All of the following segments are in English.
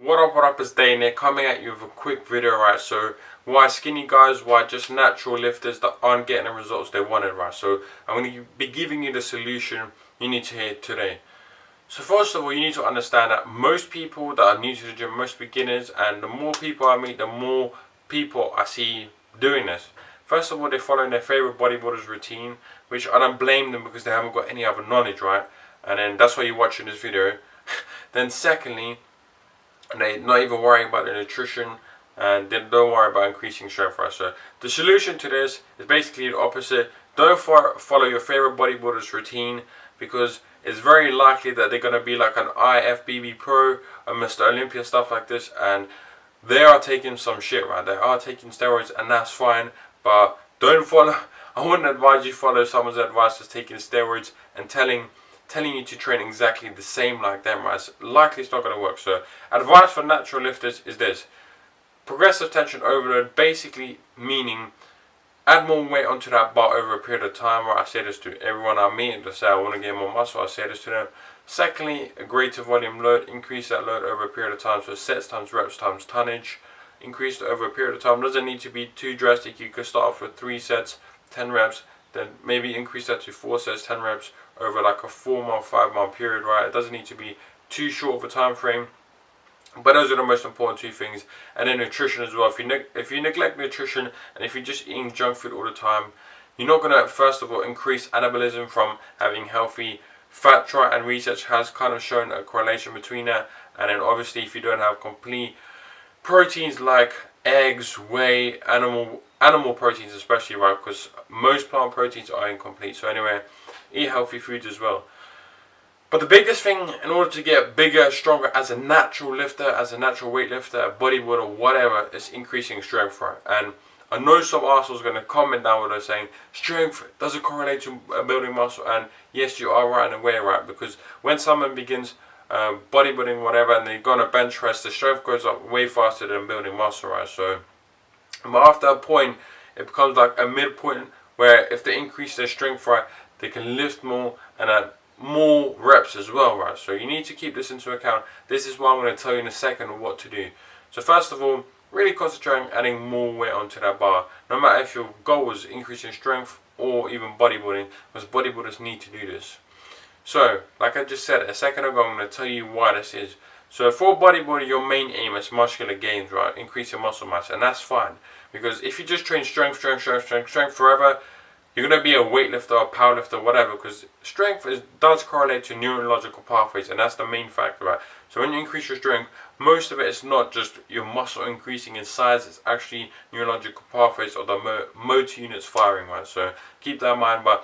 what up, it's Dane here, coming at you with a quick video, right? So, why skinny guys, why just natural lifters that aren't getting the results they wanted, right? So, I'm going to be giving you the solution you need to hear today. So first of all, you need to understand that most people that are new to the gym, most beginners, and the more people I meet, the more people I see doing this. First of all, they're following their favorite bodybuilder's routine, which I don't blame them because they haven't got any other knowledge, right? And then that's why you're watching this video. Then secondly, they're not even worrying about their nutrition, and they don't worry about increasing strength, right? So the solution to this is basically the opposite. Don't follow your favorite bodybuilder's routine, because it's very likely that they're going to be like an IFBB Pro, a Mr. Olympia, stuff like this, and they are taking some shit, right? They are taking steroids, and that's fine, but don't follow. I wouldn't advise you follow someone's advice that's taking steroids and telling you to train exactly the same like them, right? It's likely it's not going to work. So advice for natural lifters is this: progressive tension overload, basically meaning add more weight onto that bar over a period of time, right? I say this to everyone I meet. They say I want to gain more muscle, I say this to them. Secondly, a greater volume load, increase that load over a period of time, so sets times reps times tonnage, increase it over a period of time. Doesn't need to be too drastic. You could start off with 3 sets, 10 reps, then maybe increase that to 4 sets, 10 reps over like a 4-month, 5-month period, right? It doesn't need to be too short of a time frame. But those are the most important 2 things. And then nutrition as well. If you neglect nutrition, and if you're just eating junk food all the time, you're not going to, first of all, increase anabolism from having healthy fat, right? And research has kind of shown a correlation between that. And then obviously if you don't have complete proteins like eggs, whey, animal proteins especially, right? Because most plant proteins are incomplete. So anyway, eat healthy foods as well. But the biggest thing, in order to get bigger, stronger as a natural lifter, as a natural weightlifter, a bodybuilder, whatever, is increasing strength, right? And I know some assholes are going to comment down with us saying strength doesn't correlate to building muscle, and yes, you are right in a way, right? Because when someone begins bodybuilding, whatever, and they're going to bench press, the strength goes up way faster than building muscle, right? So, but after a point, it becomes like a midpoint where if they increase their strength, right, they can lift more and more reps as well, right? So you need to keep this into account. This is what I'm going to tell you in a second of what to do. So first of all, really concentrate on adding more weight onto that bar, no matter if your goal is increasing strength or even bodybuilding, because bodybuilders need to do this. So like I just said a second ago, I'm going to tell you why this is. So for bodybuilding, your main aim is muscular gains, right? Increasing muscle mass, and that's fine, because if you just train strength forever, you're going to be a weightlifter or powerlifter, whatever, because strength does correlate to neurological pathways, and that's the main factor, right? So when you increase your strength, most of it is not just your muscle increasing in size, it's actually neurological pathways or the motor units firing, right? So keep that in mind. But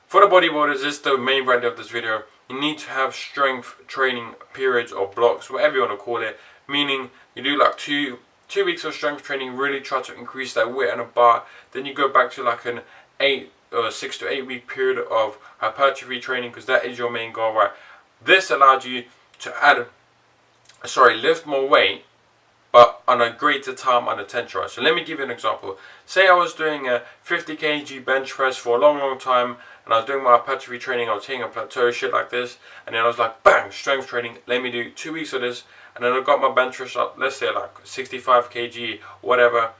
for the bodybuilders, this is the main value of this video. You need to have strength training periods or blocks, whatever you want to call it, meaning you do like two weeks of strength training, really try to increase that weight on a bar, then you go back to like an 6 to 8 week period of hypertrophy training, because that is your main goal, right? This allowed you to lift more weight, but on a greater time under tension, right? So let me give you an example. Say I was doing a 50 kg bench press for a long time, and I was doing my hypertrophy training, I was hitting a plateau, shit like this, and then I was like, bang, strength training, let me do 2 weeks of this, and then I got my bench press up, let's say like 65 kg, whatever.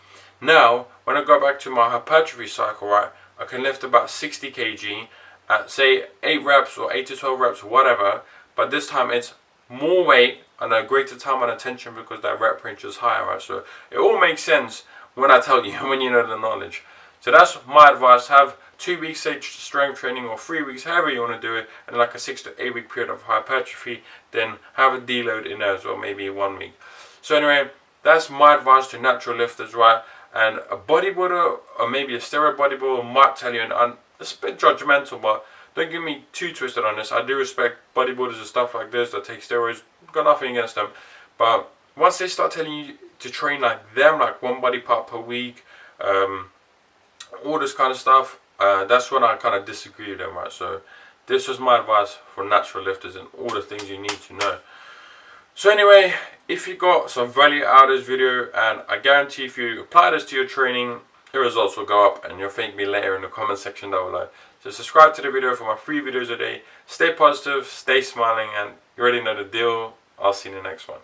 Now, when I go back to my hypertrophy cycle, right, I can lift about 60 kg at say 8 reps or 8 to 12 reps, whatever, but this time it's more weight and a greater time on attention because that rep range is higher, right? So it all makes sense when I tell you, when you know the knowledge. So that's my advice. Have 2 weeks strength training or 3 weeks, however you want to do it, and like a 6 to 8 week period of hypertrophy, then have a deload in there as well, maybe 1 week. So anyway, that's my advice to natural lifters, right? And a bodybuilder or maybe a steroid bodybuilder might tell you, and it's a bit judgmental, but don't get me too twisted on this. I do respect bodybuilders and stuff like this that take steroids, got nothing against them, but once they start telling you to train like them, like 1 body part per week, all this kind of stuff, that's when I kind of disagree with them, right? So this was my advice for natural lifters and all the things you need to know. So anyway, if you got some value out of this video, and I guarantee if you apply this to your training, your results will go up, and you'll thank me later in the comment section down below. So subscribe to the video for my free videos a day. Stay positive, stay smiling, and you already know the deal. I'll see you in the next one.